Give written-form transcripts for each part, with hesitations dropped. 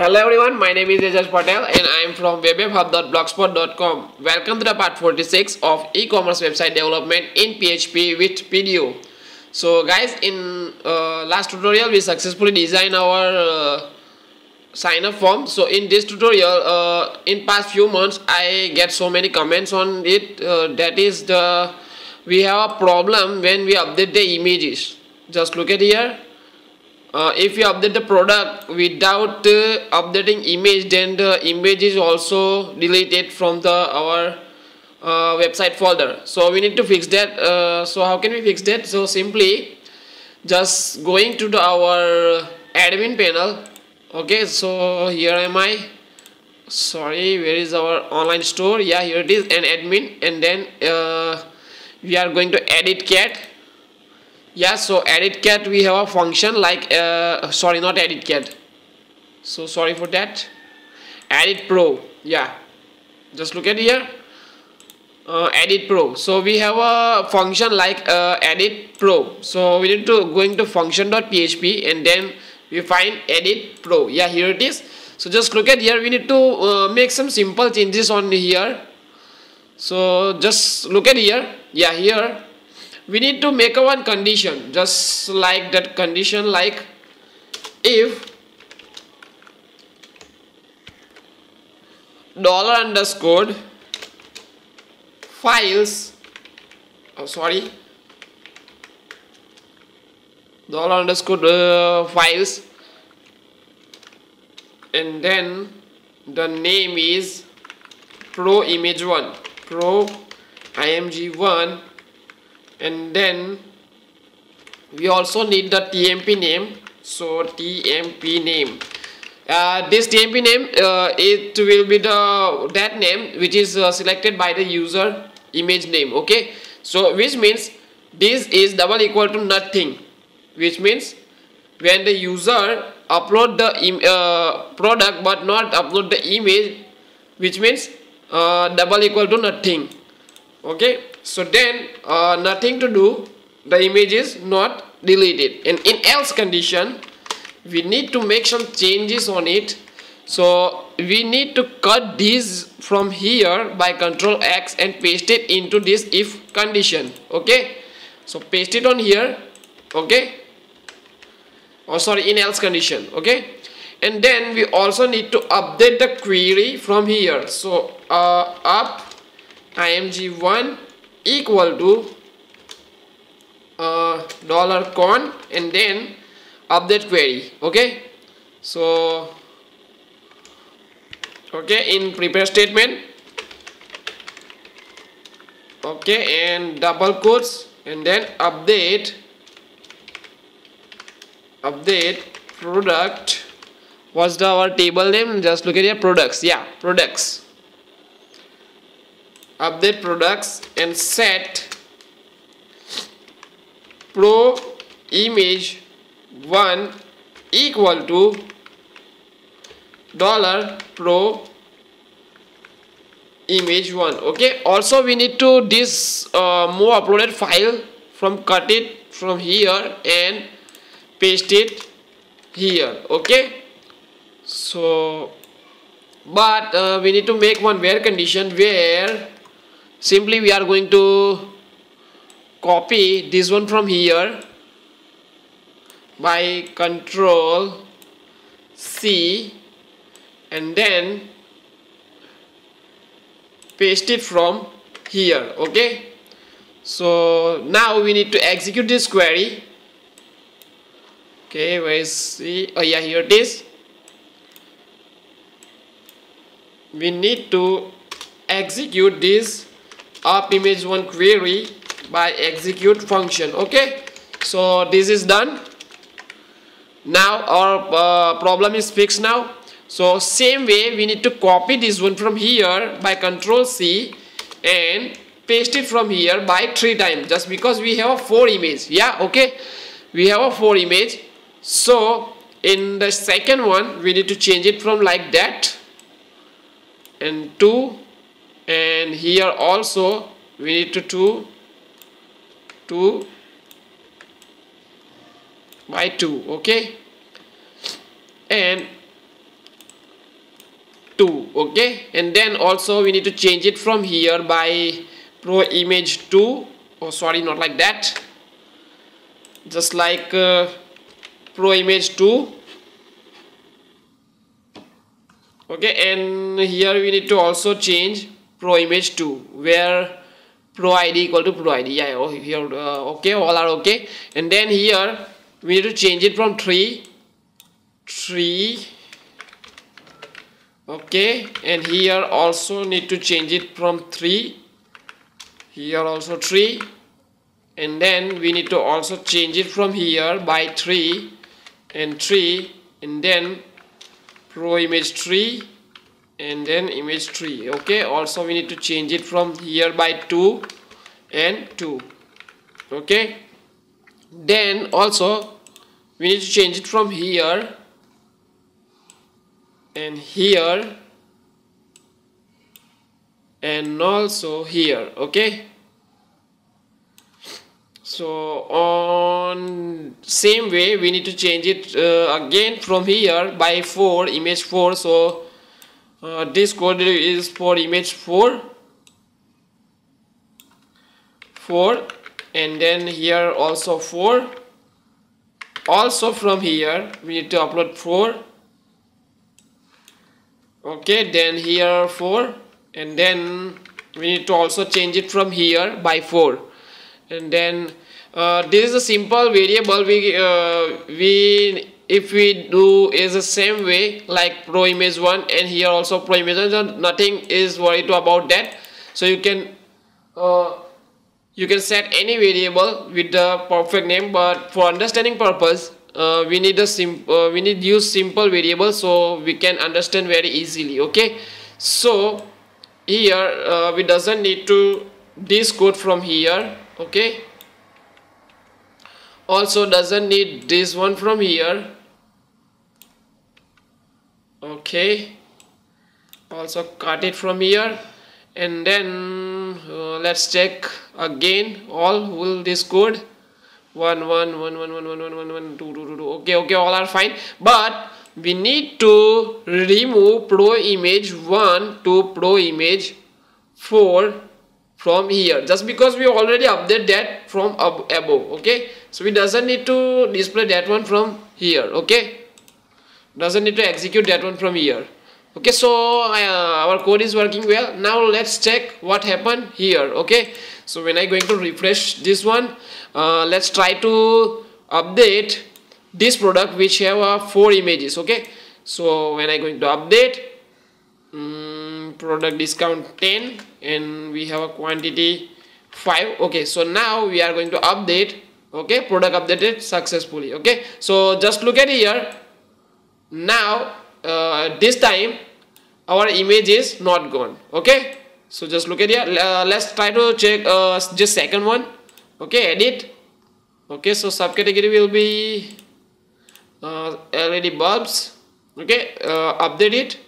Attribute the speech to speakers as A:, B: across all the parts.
A: Hello everyone, my name is Azaz Patel and I am from webhub.blogspot.com. Welcome to the part 46 of e-commerce website development in PHP with PDO. So guys, in last tutorial we successfully designed our sign up form. So in this tutorial, in past few months I get so many comments on it. That is we have a problem when we update the images. Just look at here. If you update the product without updating image, then the image is also deleted from our website folder. So we need to fix that. So how can we fix that? So simply just going to our admin panel. Okay, so here am I. Sorry, where is our online store? Yeah, here it is, an admin, and then we are going to edit cat. Yeah, so edit cat, we have a function like sorry, not edit cat, so sorry for that, edit pro. Yeah, just look at here, edit pro. So we have a function like edit pro. So we need to going to function.php and then we find edit pro. Yeah, here it is. So just look at here, we need to make some simple changes on here. So just look at here. Yeah, here we need to make a one condition, just like that condition, like if $_ files, $_ files, and then the name is pro image1, pro img1, and then we also need the TMP name. So TMP name, this TMP name, it will be that name which is selected by the user image name. Okay, so which means this is double equal to nothing, which means when the user upload the product but not upload the image, which means double equal to nothing. Okay, so then nothing to do, the image is not deleted. And in else condition we need to make some changes on it. So we need to cut this from here by Ctrl X and paste it into this if condition. Okay, so paste it on here. Okay, oh sorry, in else condition. Okay, and then we also need to update the query from here. So up img1 equal to $con and then update query. Okay, so okay, in prepare statement, okay, and double quotes, and then update product. What's our table name? Just look at here, products. Yeah, products. Update products and set pro image1 equal to $pro image1. Okay, also we need to this move uploaded file from, cut it from here and paste it here. Okay, so but we need to make one where condition, where simply we are going to copy this one from here by Ctrl C and then paste it from here. Okay, so now we need to execute this query. Okay, where is the, oh yeah, here it is. We need to execute this up image1 query by execute function. Okay, so this is done. Now our problem is fixed now. So same way we need to copy this one from here by Ctrl C and paste it from here by 3 times, just because we have a 4 image. Yeah, okay, we have a 4 image. So in the second one we need to change it from like that and 2, and here also we need to 2 by 2. Okay, and 2. Okay, and then also we need to change it from here by pro image 2. Oh sorry, not like that, just like pro image 2. Okay, and here we need to also change pro image 2 where pro id equal to pro id. Yeah, oh, here okay, all are okay. And then here we need to change it from 3. Okay, and here also need to change it from 3. Here also 3, and then we need to also change it from here by 3 and 3, and then pro image 3 and then image 3. Okay, also we need to change it from here by 2 and 2. Okay, then also we need to change it from here and here and also here. Okay, so on same way we need to change it again from here by 4, image 4. So this code is for image 4, and then here also 4. Also from here we need to upload 4. Okay, then here 4, and then we need to also change it from here by 4. And then this is a simple variable. We if we do is the same way like pro image 1 and here also pro image 1, nothing is worried about that. So you can set any variable with the perfect name, but for understanding purpose we need use simple variable so we can understand very easily. Okay, so here we doesn't need to this code from here. Okay, also doesn't need this one from here. Okay, also cut it from here, and then let's check again all will this code 1 1 1 1 1 1 1 1 1 2 2 2 2. Okay, all are fine, but we need to remove pro image 1 to pro image 4 from here, just because we already update that from above. Okay, so we doesn't need to display that one from here. Okay, doesn't need to execute that one from here. Okay, so our code is working well. Now let's check what happened here. Okay, so when I going to refresh this one, let's try to update this product which have 4 images. Okay, so when I going to update product discount 10 and we have a quantity 5. Okay, so now we are going to update. Okay, product updated successfully. Okay, so just look at here. Now this time our image is not gone. Okay, so just look at here. Let's try to check just second one. Okay, edit. Okay, so subcategory will be LED bulbs. Okay, update it.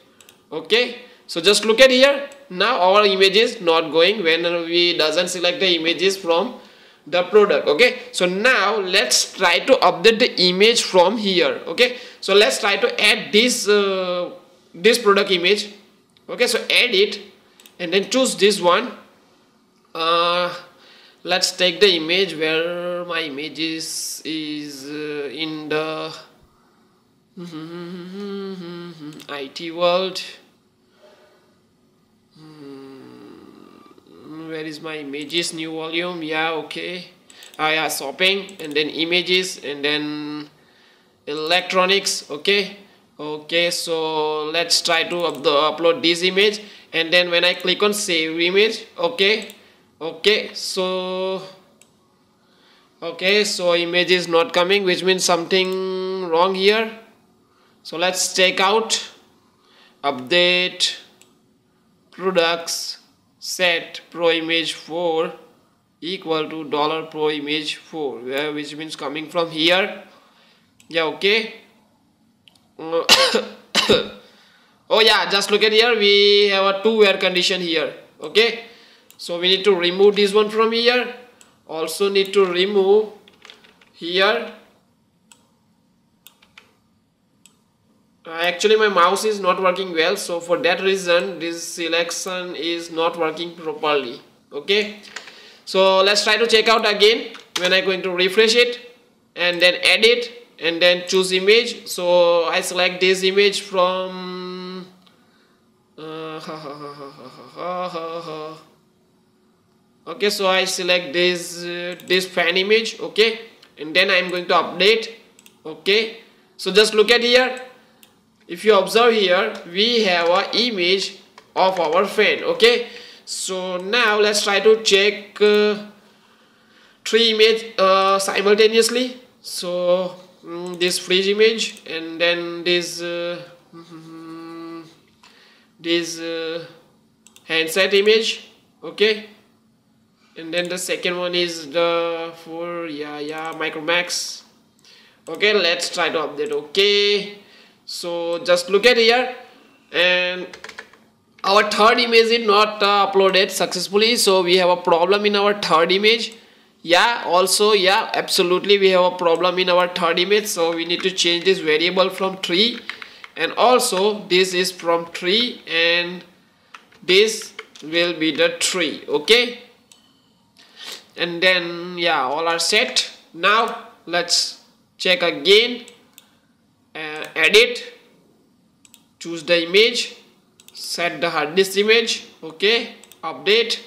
A: Okay, so just look at here. Now our image is not going when we doesn't select the images from the product. Okay, so now let's try to update the image from here. Okay, so let's try to add this this product image. Okay, so add it and then choose this one. Let's take the image where my image is in the IT world. Where is my images? New volume. Yeah, okay. Yeah, shopping, and then images, and then electronics. Okay, okay, so let's try to upload this image, and then when I click on save image. Okay, okay, so image is not coming, which means something wrong here. So let's check out update products set pro image 4 equal to $pro image 4, which means coming from here. Yeah, okay. Oh yeah, just look at here, we have a 2 where condition here. Okay, so we need to remove this one from here, also need to remove here, Actually my mouse is not working well, so for that reason this selection is not working properly. Okay, so let's try to check out again. When I'm going to refresh it and then edit and then choose image, so I select this image from okay, so I select this fan image. Okay, and then I'm going to update. Okay, so just look at here. If you observe here, we have an image of our fan. Okay, so now let's try to check 3 images simultaneously. So this fridge image, and then this handset image. Okay, and then the second one is the Micromax. Okay, let's try to update. Okay, so just look at here, and our third image is not uploaded successfully, so we have a problem in our third image. Absolutely we have a problem in our third image, so we need to change this variable from 3, and also this is from 3 and this will be the 3. Okay, and then all are set. Now let's check again. Edit, choose the image, set the hard disk image. Okay, update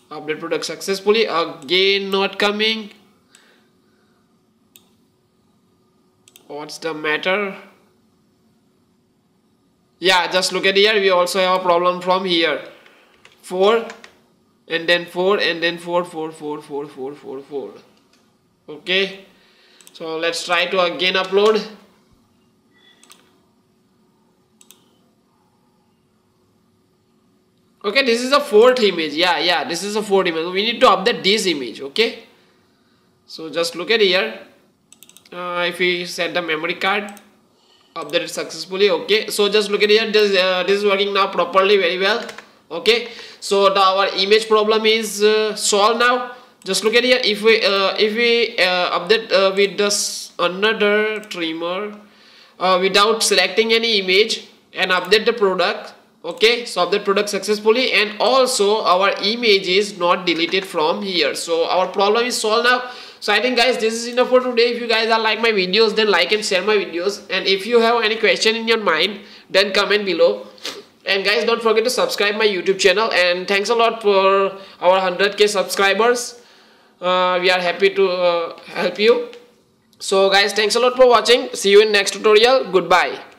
A: product successfully. Again not coming. What's the matter? Just look at here, we also have a problem from here. 4 and then 4 and then 4. Okay, so let's try to again upload. Okay, this is a 4th image. This is a 4th image. We need to update this image. Okay, so just look at here. If we set the memory card, updated successfully. Okay, so just look at here. This is working now properly, very well. Okay, so our image problem is solved now. Just look at here. If we update with this another trimmer without selecting any image and update the product. Okay, so update product successfully, and also our image is not deleted from here. So our problem is solved now. So I think guys, this is enough for today. If you guys are like my videos, then like and share my videos, and if you have any question in your mind, then comment below. And guys, don't forget to subscribe my YouTube channel, and thanks a lot for our 100k subscribers. We are happy to help you. So guys, thanks a lot for watching. See you in next tutorial. Goodbye.